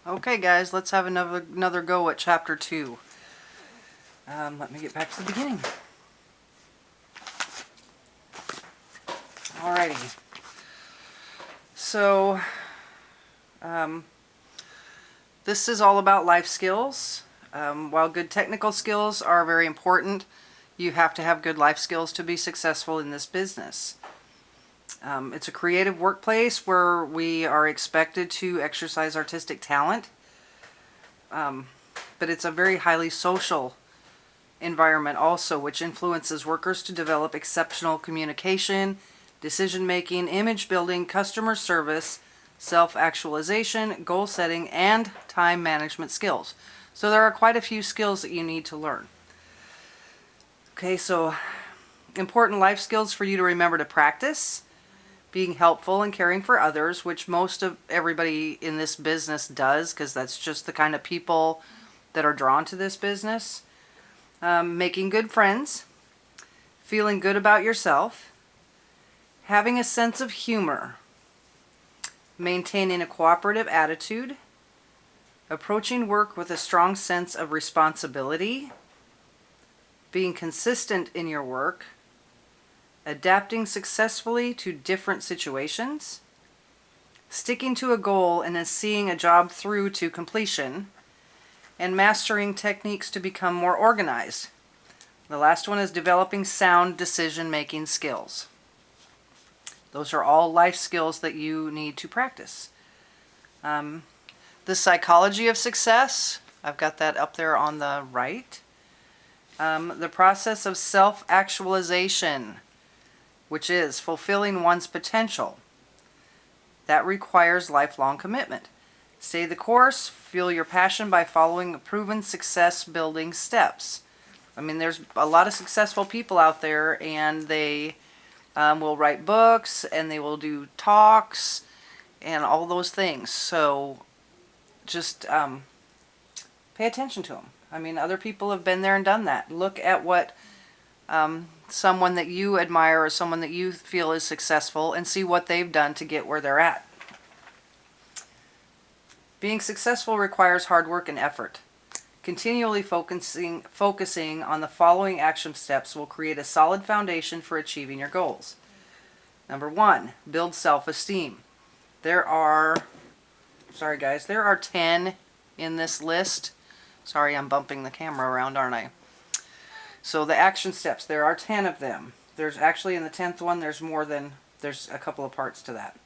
Okay guys, let's have another go at chapter 2. Let me get back to the beginning. Alrighty. So, this is all about life skills. While good technical skills are very important, you have to have good life skills to be successful in this business. It's a creative workplace where we are expected to exercise artistic talent, but it's a very highly social environment also, which influences workers to develop exceptional communication, decision-making, image building, customer service, self-actualization, goal setting, and time management skills. So there are quite a few skills that you need to learn. Okay, so important life skills for you to remember to practice: being helpful and caring for others, which most of everybody in this business does, because that's just the kind of people that are drawn to this business. Making good friends, feeling good about yourself, having a sense of humor, maintaining a cooperative attitude, approaching work with a strong sense of responsibility, being consistent in your work, adapting successfully to different situations, sticking to a goal and seeing a job through to completion, and mastering techniques to become more organized. The last one is developing sound decision-making skills. Those are all life skills that you need to practice. The psychology of success, I've got that up there on the right. The process of self-actualization, which is fulfilling one's potential. That requires lifelong commitment. Stay the course, fuel your passion by following proven success building steps. I mean, there's a lot of successful people out there, and they will write books, and they will do talks, and all those things. So just pay attention to them. I mean, other people have been there and done that. Look at what someone that you admire or someone that you feel is successful and see what they've done to get where they're at. Being successful requires hard work and effort. Continually focusing on the following action steps will create a solid foundation for achieving your goals. Number 1, build self-esteem. There are 10 in this list. Sorry, I'm bumping the camera around, aren't I? So the action steps, there are 10 of them. There's actually, in the 10th one, there's a couple of parts to that.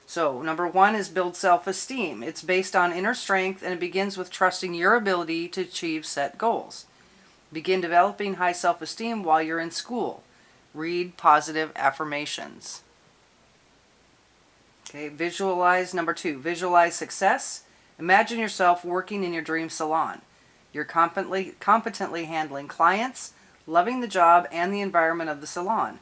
So number 1 is build self-esteem. It's based on inner strength, and it begins with trusting your ability to achieve set goals. Begin developing high self-esteem while you're in school. Read positive affirmations. Okay, number 2, visualize success. Imagine yourself working in your dream salon. You're competently handling clients, loving the job and the environment of the salon.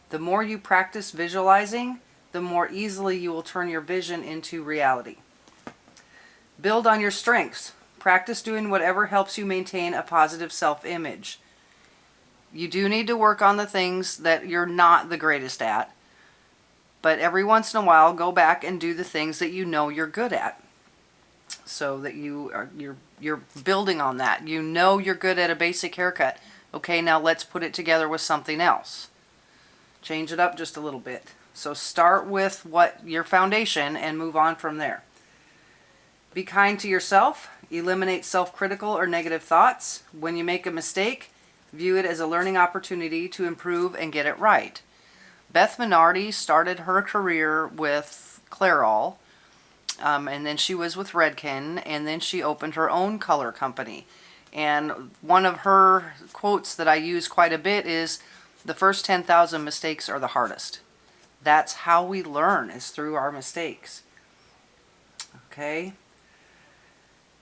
The more you practice visualizing, the more easily you will turn your vision into reality. Build on your strengths. Practice doing whatever helps you maintain a positive self-image. You do need to work on the things that you're not the greatest at, but every once in a while go back and do the things that you know you're good at, so that you're building on that. You know you're good at a basic haircut. Okay, now let's put it together with something else. Change it up just a little bit. So start with your foundation and move on from there. Be kind to yourself. Eliminate self-critical or negative thoughts. When you make a mistake, view it as a learning opportunity to improve and get it right. Beth Minardi started her career with Clairol, and then she was with Redken, and then she opened her own color company. And one of her quotes that I use quite a bit is, "The first 10,000 mistakes are the hardest." That's how we learn, is through our mistakes. Okay?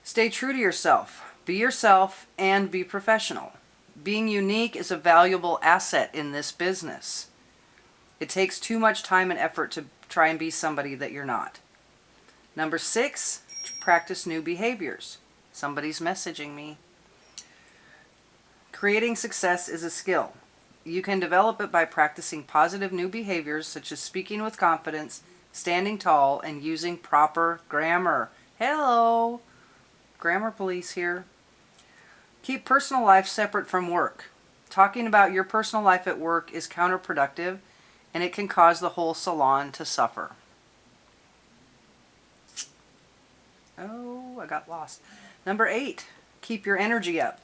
Stay true to yourself. Be yourself and be professional. Being unique is a valuable asset in this business. It takes too much time and effort to try and be somebody that you're not. Number 6, practice new behaviors. Somebody's messaging me. Creating success is a skill. You can develop it by practicing positive new behaviors such as speaking with confidence, standing tall, and using proper grammar. Hello. Grammar police here. Keep personal life separate from work. Talking about your personal life at work is counterproductive, and it can cause the whole salon to suffer. Oh, I got lost. Number 8, keep your energy up.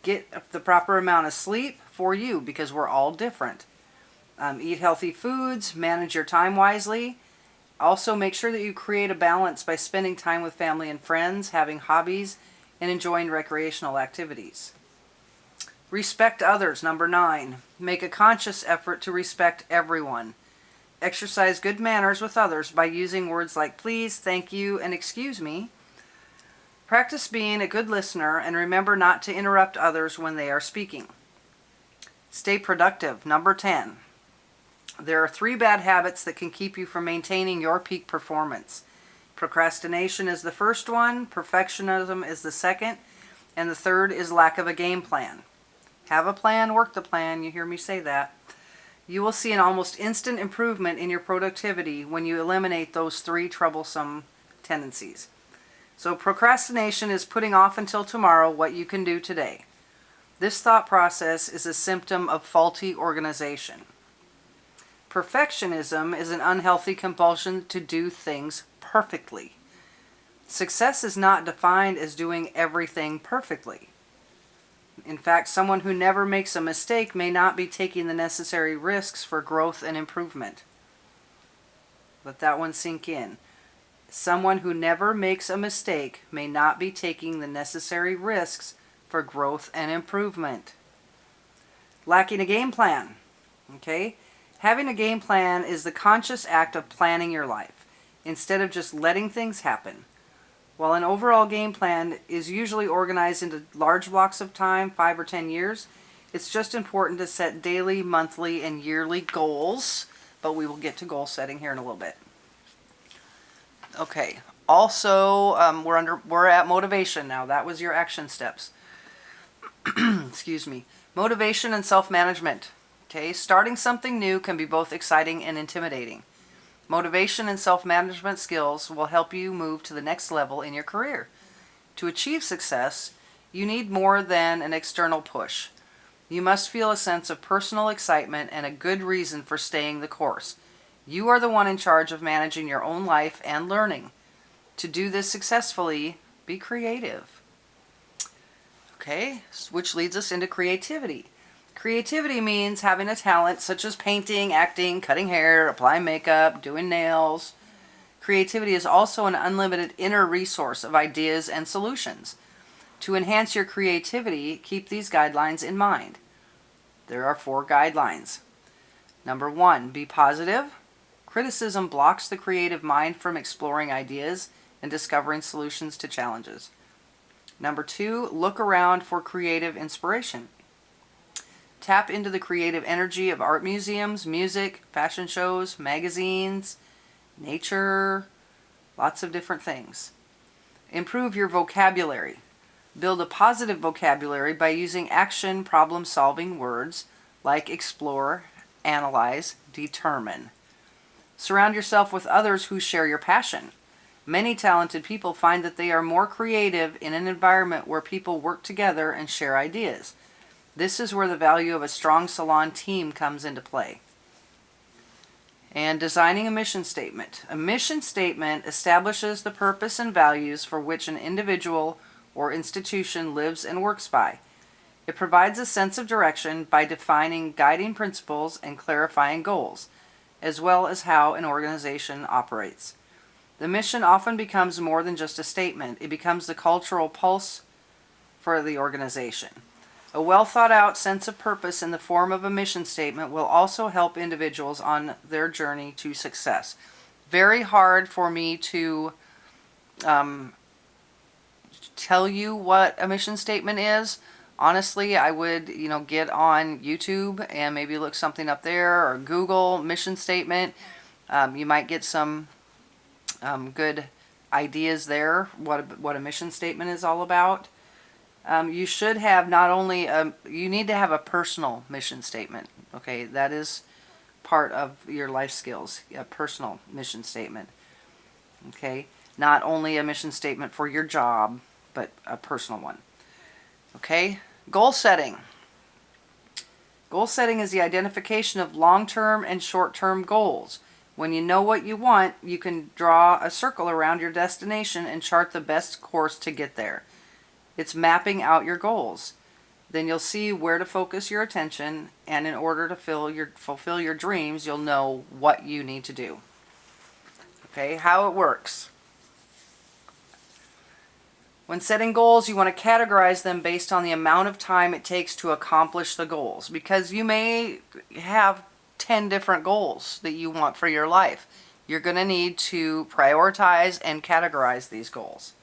Get the proper amount of sleep for you, because we're all different. Eat healthy foods, manage your time wisely. Also, make sure that you create a balance by spending time with family and friends, having hobbies, and enjoying recreational activities. Respect others, number 9. Make a conscious effort to respect everyone. Exercise good manners with others by using words like please, thank you, and excuse me. Practice being a good listener and remember not to interrupt others when they are speaking. Stay productive, number 10. There are 3 bad habits that can keep you from maintaining your peak performance. Procrastination is the first one, perfectionism is the second, and the third is lack of a game plan. Have a plan, work the plan, you hear me say that. You will see an almost instant improvement in your productivity when you eliminate those 3 troublesome tendencies. So procrastination is putting off until tomorrow what you can do today. This thought process is a symptom of faulty organization. Perfectionism is an unhealthy compulsion to do things perfectly. Success is not defined as doing everything perfectly. In fact, someone who never makes a mistake may not be taking the necessary risks for growth and improvement. Let that one sink in. Someone who never makes a mistake may not be taking the necessary risks for growth and improvement. Lacking a game plan. Okay? Having a game plan is the conscious act of planning your life, instead of just letting things happen. While an overall game plan is usually organized into large blocks of time, 5 or 10 years, it's just important to set daily, monthly, and yearly goals, but we will get to goal setting here in a little bit. Okay, also, we're at motivation now. That was your action steps. Excuse me. Motivation and self-management. Okay, starting something new can be both exciting and intimidating. Motivation and self-management skills will help you move to the next level in your career. To achieve success, you need more than an external push. You must feel a sense of personal excitement and a good reason for staying the course. You are the one in charge of managing your own life and learning. To do this successfully, be creative. Okay, which leads us into creativity. Creativity means having a talent such as painting, acting, cutting hair, applying makeup, doing nails. Creativity is also an unlimited inner resource of ideas and solutions. To enhance your creativity, keep these guidelines in mind. There are 4 guidelines. Number 1, be positive. Criticism blocks the creative mind from exploring ideas and discovering solutions to challenges. Number 2, look around for creative inspiration. Tap into the creative energy of art museums, music, fashion shows, magazines, nature, lots of different things. Improve your vocabulary. Build a positive vocabulary by using action problem-solving words like explore, analyze, determine. Surround yourself with others who share your passion. Many talented people find that they are more creative in an environment where people work together and share ideas. This is where the value of a strong salon team comes into play. And designing a mission statement. A mission statement establishes the purpose and values for which an individual or institution lives and works by. It provides a sense of direction by defining guiding principles and clarifying goals, as well as how an organization operates. The mission often becomes more than just a statement. It becomes the cultural pulse for the organization. A well-thought-out sense of purpose in the form of a mission statement will also help individuals on their journey to success. Very hard for me to tell you what a mission statement is. Honestly, I would, get on YouTube and maybe look something up there, or Google mission statement. You might get some good ideas there, what a mission statement is all about. You should have not only, you need to have a personal mission statement. Okay, that is part of your life skills, a personal mission statement. Okay, not only a mission statement for your job, but a personal one. Okay, goal setting. Goal setting is the identification of long-term and short-term goals. When you know what you want, you can draw a circle around your destination and chart the best course to get there. It's mapping out your goals. Then you'll see where to focus your attention, and in order to fulfill your dreams, you'll know what you need to do. Okay, how it works. When setting goals, you want to categorize them based on the amount of time it takes to accomplish the goals, because you may have 10 different goals that you want for your life. You're going to need to prioritize and categorize these goals.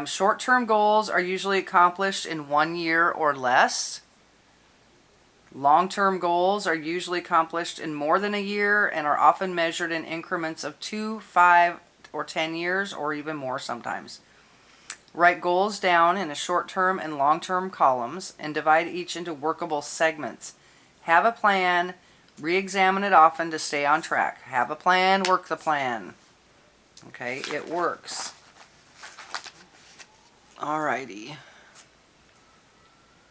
Short-term goals are usually accomplished in 1 year or less. Long-term goals are usually accomplished in more than a year and are often measured in increments of 2, 5, or 10 years, or even more sometimes. Write goals down in a short-term and long-term columns and divide each into workable segments. Have a plan. Re-examine it often to stay on track. Have a plan. Work the plan. Okay, it works. Alrighty.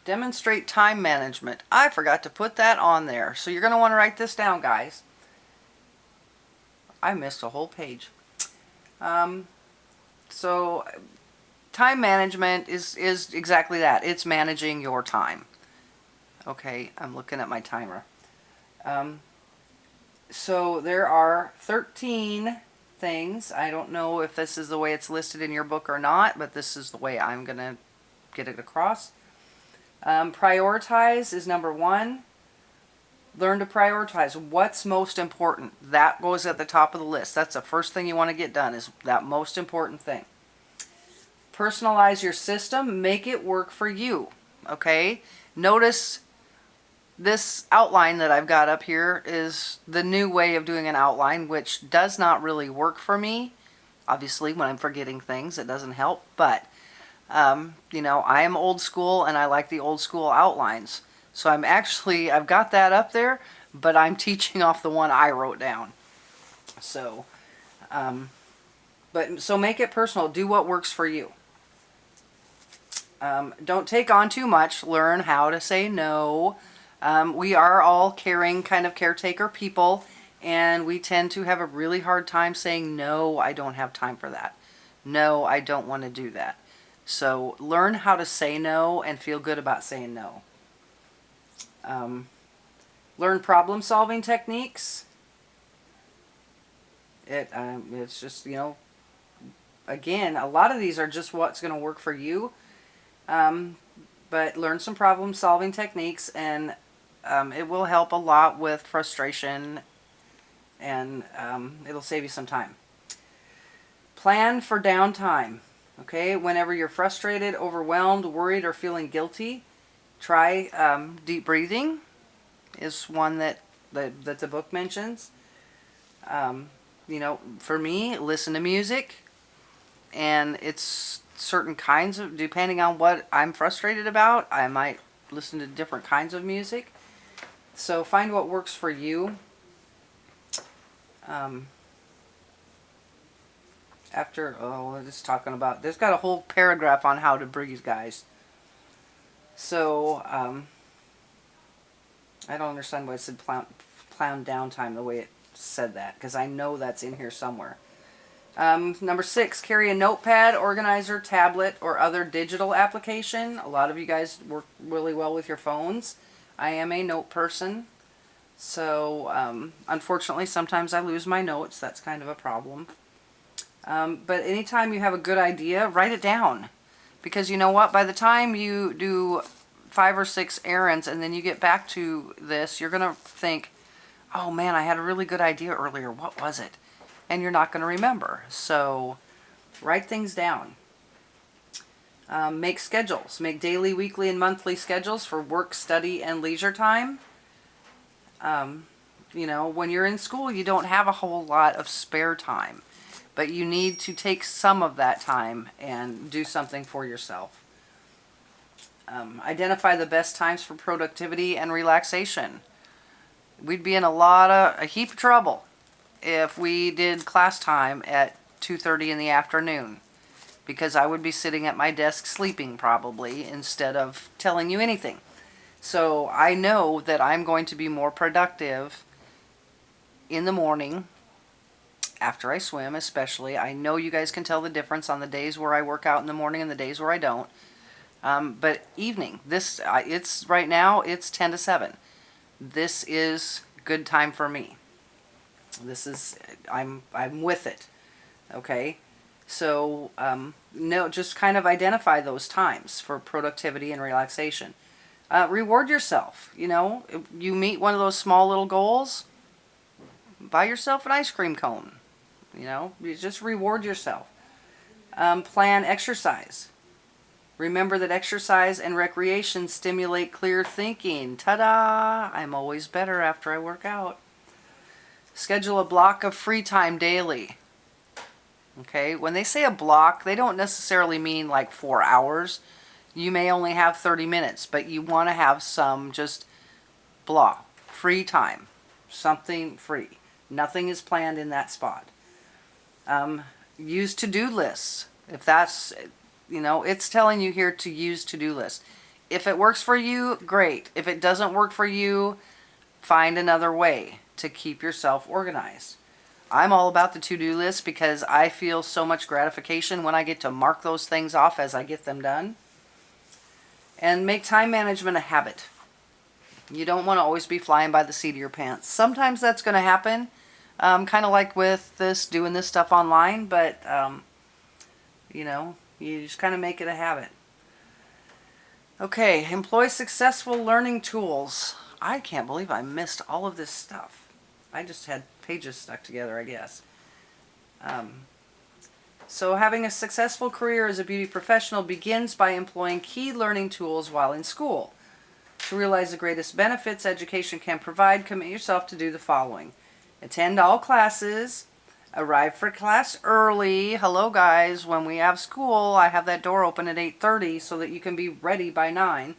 Demonstrate time management. I forgot to put that on there. So you're going to want to write this down, guys. I missed a whole page. So time management is exactly that. It's managing your time. Okay, I'm looking at my timer. So there are 13 things. I don't know if this is the way it's listed in your book or not, but this is the way I'm going to get it across. Prioritize is number 1. Learn to prioritize. What's most important? That goes at the top of the list. That's the first thing you want to get done, is that most important thing. Personalize your system. Make it work for you. Okay? Notice this outline that I've got up here is the new way of doing an outline, which does not really work for me. Obviously, when I'm forgetting things, it doesn't help. But, you know, I am old school and I like the old school outlines. So I've got that up there, but I'm teaching off the one I wrote down. So, so make it personal. Do what works for you. Don't take on too much. Learn how to say no. We are all caring kind of caretaker people, and we tend to have a really hard time saying, no, I don't have time for that. No, I don't want to do that. So learn how to say no and feel good about saying no. Learn problem-solving techniques. It's just, you know, again, a lot of these are just what's going to work for you. But learn some problem-solving techniques, and it will help a lot with frustration, and it'll save you some time. Plan for downtime. Okay, whenever you're frustrated, overwhelmed, worried, or feeling guilty, try deep breathing. Is one that the book mentions. You know, for me, listen to music, and it's certain kinds of, depending on what I'm frustrated about, I might listen to different kinds of music. So find what works for you. Just talking about, there's got a whole paragraph on how to breathe, guys. So, I don't understand why it said plan downtime the way it said that, because I know that's in here somewhere. Number 6, carry a notepad, organizer, tablet, or other digital application. A lot of you guys work really well with your phones. I am a note person. So, unfortunately, sometimes I lose my notes. That's kind of a problem. But anytime you have a good idea, write it down. Because you know what? By the time you do 5 or 6 errands and then you get back to this, you're going to think, oh man, I had a really good idea earlier. What was it? And you're not going to remember. So write things down. Make schedules. Make daily, weekly, and monthly schedules for work, study, and leisure time. You know, when you're in school, you don't have a whole lot of spare time. But you need to take some of that time and do something for yourself. Identify the best times for productivity and relaxation. We'd be in a heap of trouble if we did class time at 2:30 in the afternoon, because I would be sitting at my desk sleeping probably instead of telling you anything. So I know that I'm going to be more productive in the morning after I swim, especially. I know you guys can tell the difference on the days where I work out in the morning and the days where I don't. But evening, it's right now, it's 10 to 7. This is good time for me. I'm with it. Okay? So, no, just kind of identify those times for productivity and relaxation. Reward yourself. You know, if you meet one of those small little goals, buy yourself an ice cream cone. You know, you just reward yourself. Plan exercise. Remember that exercise and recreation stimulate clear thinking. Ta-da! I'm always better after I work out. Schedule a block of free time daily. Okay, when they say a block, they don't necessarily mean like 4 hours. You may only have 30 minutes, but you want to have some just free time. Something free. Nothing is planned in that spot. Use to-do lists. If that's, you know, it's telling you here to use to-do lists. If it works for you, great. If it doesn't work for you, find another way to keep yourself organized. I'm all about the to-do list because I feel so much gratification when I get to mark those things off as I get them done. And make time management a habit. You don't want to always be flying by the seat of your pants. Sometimes that's going to happen, kind of like with doing this stuff online, but, you know, you just kind of make it a habit. Okay, employ successful learning tools. I can't believe I missed all of this stuff. I just had pages stuck together, I guess. So having a successful career as a beauty professional begins by employing key learning tools while in school. To realize the greatest benefits education can provide, commit yourself to do the following. Attend all classes. Arrive for class early. Hello, guys. When we have school, I have that door open at 8:30 so that you can be ready by 9.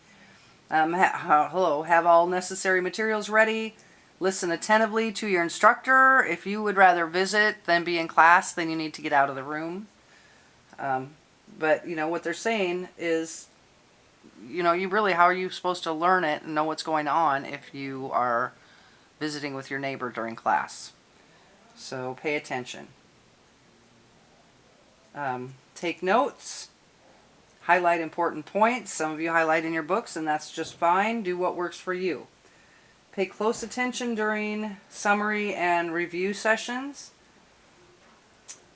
Hello. Have all necessary materials ready. Listen attentively to your instructor. If you would rather visit than be in class, then you need to get out of the room. But, you know, what they're saying is, you know, how are you supposed to learn it and know what's going on if you are visiting with your neighbor during class? So pay attention. Take notes. Highlight important points. Some of you highlight in your books, and that's just fine. Do what works for you. Pay close attention during summary and review sessions.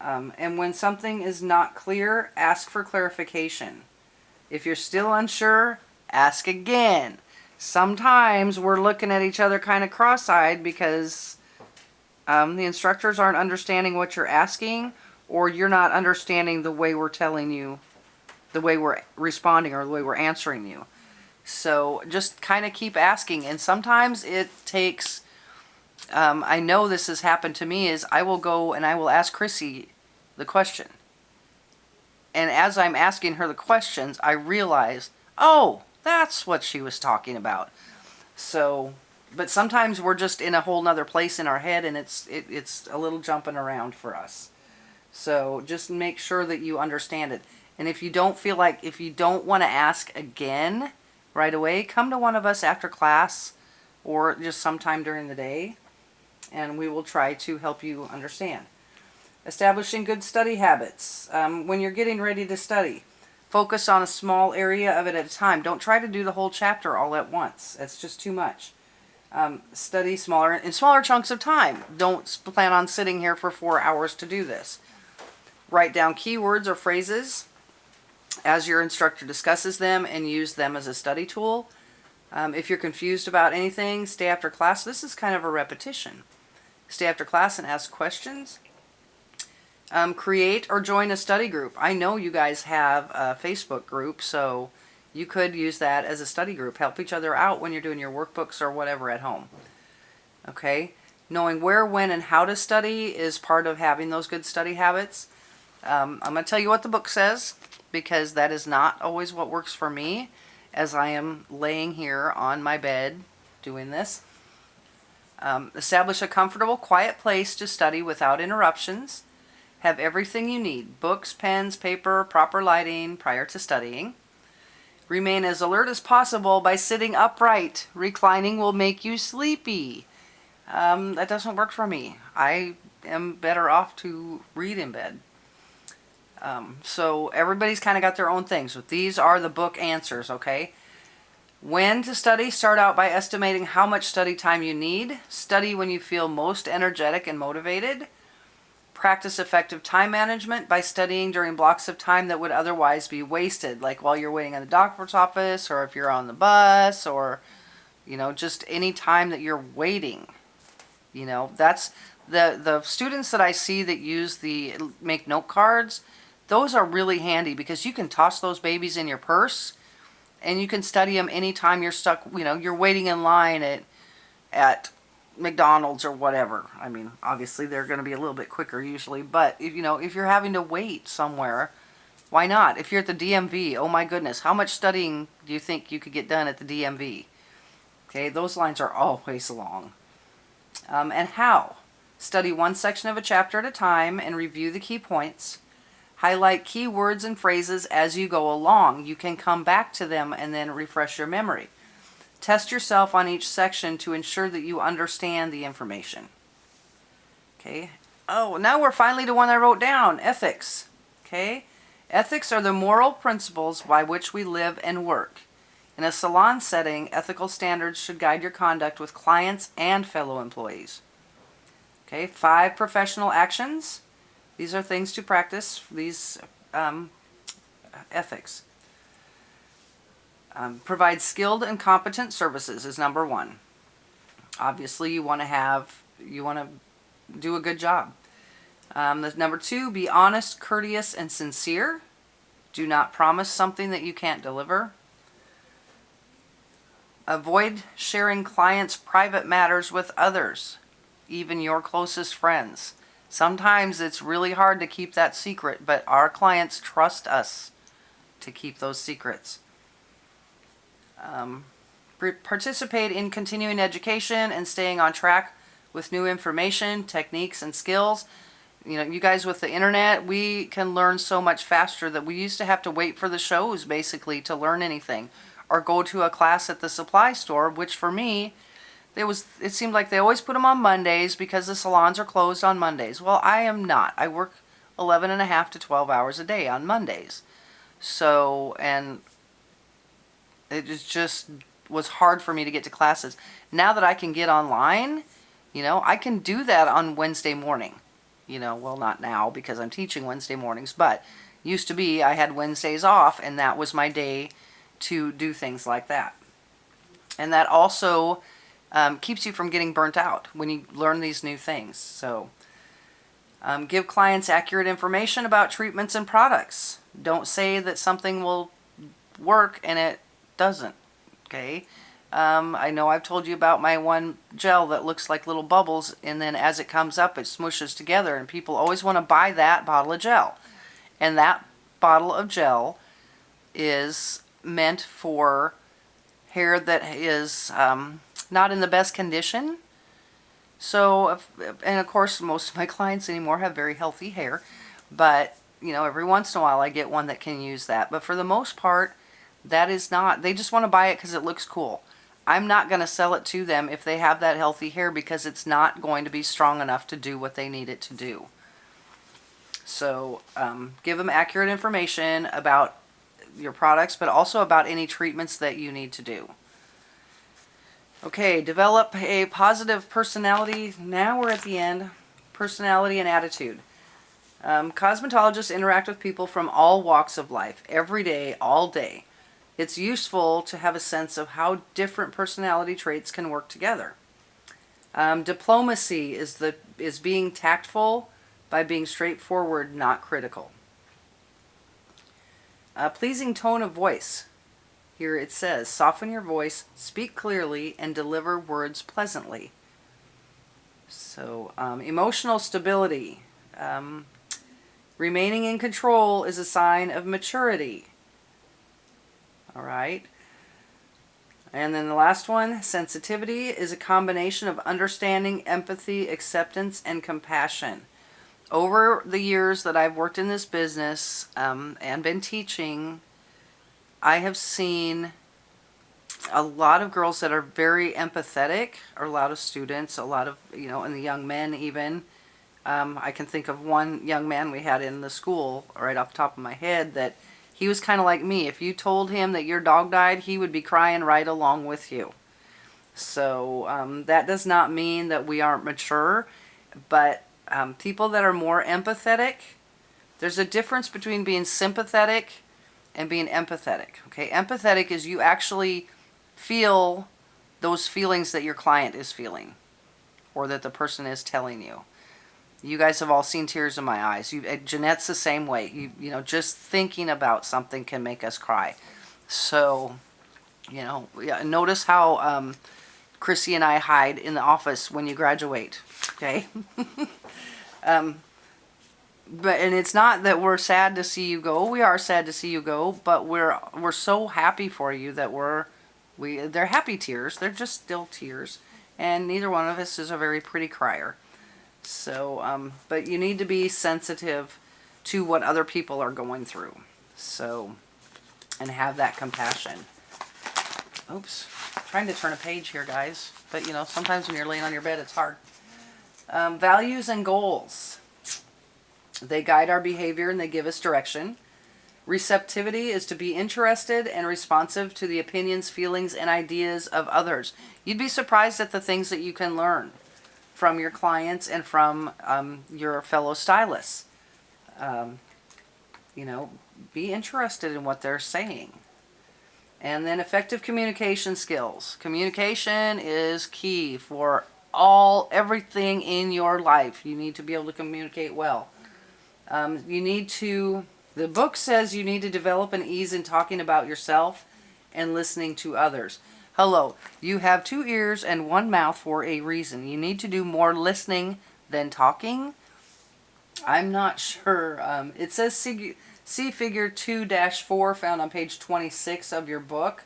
And when something is not clear, ask for clarification. If you're still unsure, ask again. Sometimes we're looking at each other kind of cross-eyed because the instructors aren't understanding what you're asking, or you're not understanding the way we're telling you, the way we're responding, or the way we're answering you. So just kind of keep asking. And sometimes it takes, I know this has happened to me, is I will go and I will ask Chrissy the question. And as I'm asking her the questions, I realize, oh, that's what she was talking about. So, but sometimes we're just in a whole nother place in our head, and it's a little jumping around for us. So just make sure that you understand it. And if you don't want to ask again right away, come to one of us after class or just sometime during the day, and we will try to help you understand. Establishing good study habits. When you're getting ready to study, focus on a small area of it at a time. Don't try to do the whole chapter all at once. That's just too much. Study in smaller chunks of time. Don't plan on sitting here for 4 hours to do this. Write down keywords or phrases as your instructor discusses them and use them as a study tool. If you're confused about anything, stay after class. This is kind of a repetition. Stay after class and ask questions. Create or join a study group. I know you guys have a Facebook group, so you could use that as a study group. Help each other out when you're doing your workbooks or whatever at home. Okay? Knowing where, when, and how to study is part of having those good study habits. I'm going to tell you what the book says, because that is not always what works for me as I am laying here on my bed doing this. Establish a comfortable, quiet place to study without interruptions. Have everything you need: books, pens, paper, proper lighting prior to studying. Remain as alert as possible by sitting upright. Reclining will make you sleepy. That doesn't work for me. I am better off to read in bed. So everybody's kind of got their own things. But these are the book answers, okay? When to study, start out by estimating how much study time you need. Study when you feel most energetic and motivated. Practice effective time management by studying during blocks of time that would otherwise be wasted, like while you're waiting in the doctor's office, or if you're on the bus, or, just any time that you're waiting. That's the students that I see that use the make note cards. Those are really handy because you can toss those babies in your purse and you can study them anytime you're stuck, you're waiting in line at McDonald's or whatever. I mean, obviously they're going to be a little bit quicker usually, but if you're having to wait somewhere, why not? If you're at the DMV, oh my goodness, how much studying do you think you could get done at the DMV? Okay, those lines are always long. And how? Study one section of a chapter at a time and review the key points. Highlight key words and phrases as you go along. You can come back to them and then refresh your memory. Test yourself on each section to ensure that you understand the information. Okay. Oh, now we're finally to one I wrote down. Ethics. Okay. Ethics are the moral principles by which we live and work. In a salon setting, ethical standards should guide your conduct with clients and fellow employees. Okay. 5 professional actions. These are things to practice, these ethics. Provide skilled and competent services is number 1. Obviously, you want to do a good job. Number 2, be honest, courteous, and sincere. Do not promise something that you can't deliver. Avoid sharing clients' private matters with others, even your closest friends. Sometimes it's really hard to keep that secret, but our clients trust us to keep those secrets. Participate in continuing education and staying on track with new information, techniques, and skills. You guys with the internet, we can learn so much faster that we used to have to wait for the shows basically to learn anything, or go to a class at the supply store, which for me, it seemed like they always put them on Mondays because the salons are closed on Mondays. Well, I am not. I work 11 and a half to 12 hours a day on Mondays. So, and it just was hard for me to get to classes. Now that I can get online, I can do that on Wednesday morning. Well, not now because I'm teaching Wednesday mornings, but used to be I had Wednesdays off and that was my day to do things like that. And that also keeps you from getting burnt out when you learn these new things. So give clients accurate information about treatments and products. Don't say that something will work and it doesn't. Okay. I know I've told you about my one gel that looks like little bubbles, and then as it comes up it smooshes together, and people always want to buy that bottle of gel. And that bottle of gel is meant for hair that is not in the best condition. So, and of course most of my clients anymore have very healthy hair, but every once in a while I get one that can use that. But for the most part, that is not, they just want to buy it because it looks cool. I'm not going to sell it to them if they have that healthy hair, because it's not going to be strong enough to do what they need it to do. So give them accurate information about your products, but also about any treatments that you need to do. Okay, develop a positive personality. Now we're at the end. Personality and attitude. Cosmetologists interact with people from all walks of life, every day, all day. It's useful to have a sense of how different personality traits can work together. Diplomacy is being tactful by being straightforward, not critical. A pleasing tone of voice. Here it says, soften your voice, speak clearly, and deliver words pleasantly. So, emotional stability. Remaining in control is a sign of maturity. All right. And then the last one, sensitivity, is a combination of understanding, empathy, acceptance, and compassion. over the years that I've worked in this business and been teaching, I have seen a lot of girls that are very empathetic, or a lot of students, a lot of, and the young men even. I can think of one young man we had in the school right off the top of my head that he was kind of like me. If you told him that your dog died, he would be crying right along with you. So that does not mean that we aren't mature, but people that are more empathetic, there's a difference between being sympathetic and being empathetic. Okay, empathetic is you actually feel those feelings that your client is feeling, or that the person is telling you. You guys have all seen tears in my eyes. Jeanette's the same way. Just thinking about something can make us cry. So, notice how Chrissy and I hide in the office when you graduate. Okay. And it's not that we're sad to see you go. We are sad to see you go, but we're so happy for you that they're happy tears. They're just still tears, and neither one of us is a very pretty crier. So, but you need to be sensitive to what other people are going through. So, and have that compassion. Oops, trying to turn a page here, guys. But sometimes when you're laying on your bed, it's hard. Values and goals. They guide our behavior and they give us direction. Receptivity is to be interested and responsive to the opinions, feelings, and ideas of others. You'd be surprised at the things that you can learn from your clients and from your fellow stylists. Be interested in what they're saying. And then effective communication skills. Communication is key for everything in your life. You need to be able to communicate well. The book says you need to develop an ease in talking about yourself and listening to others. Hello, you have 2 ears and 1 mouth for a reason. You need to do more listening than talking. I'm not sure. It says see figure 2-4 found on page 26 of your book.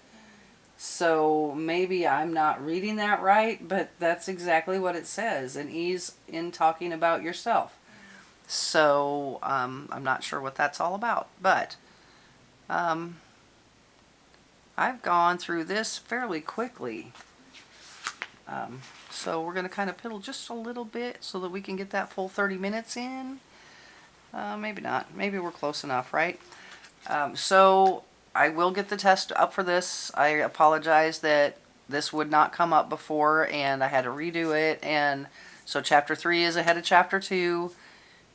So maybe I'm not reading that right, but that's exactly what it says. An ease in talking about yourself. So I'm not sure what that's all about, but I've gone through this fairly quickly. So we're going to kind of piddle just a little bit so that we can get that full 30 minutes in. Maybe not. Maybe we're close enough, right? So I will get the test up for this. I apologize that this would not come up before and I had to redo it. And so Chapter 3 is ahead of Chapter 2,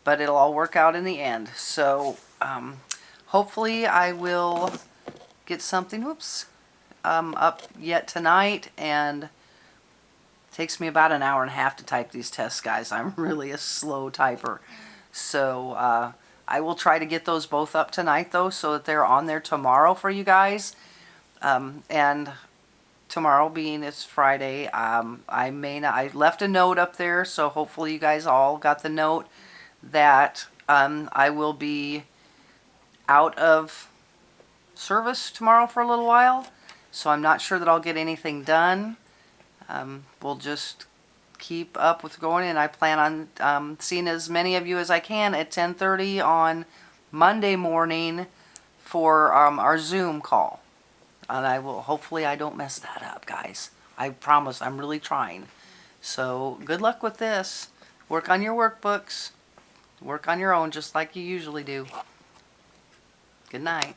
but it'll all work out in the end. So hopefully I will get something up yet tonight, and it takes me about an hour and a half to type these tests, guys. I'm really a slow typer. So I will try to get those both up tonight, though, so that they're on there tomorrow for you guys. And tomorrow being it's Friday, I left a note up there, so hopefully you guys all got the note that I will be out of service tomorrow for a little while. So I'm not sure that I'll get anything done. We'll just keep up with going, and I plan on seeing as many of you as I can at 10:30 on Monday morning for our Zoom call. And hopefully I don't mess that up, guys. I promise, I'm really trying. So good luck with this. Work on your workbooks. Work on your own just like you usually do. Good night.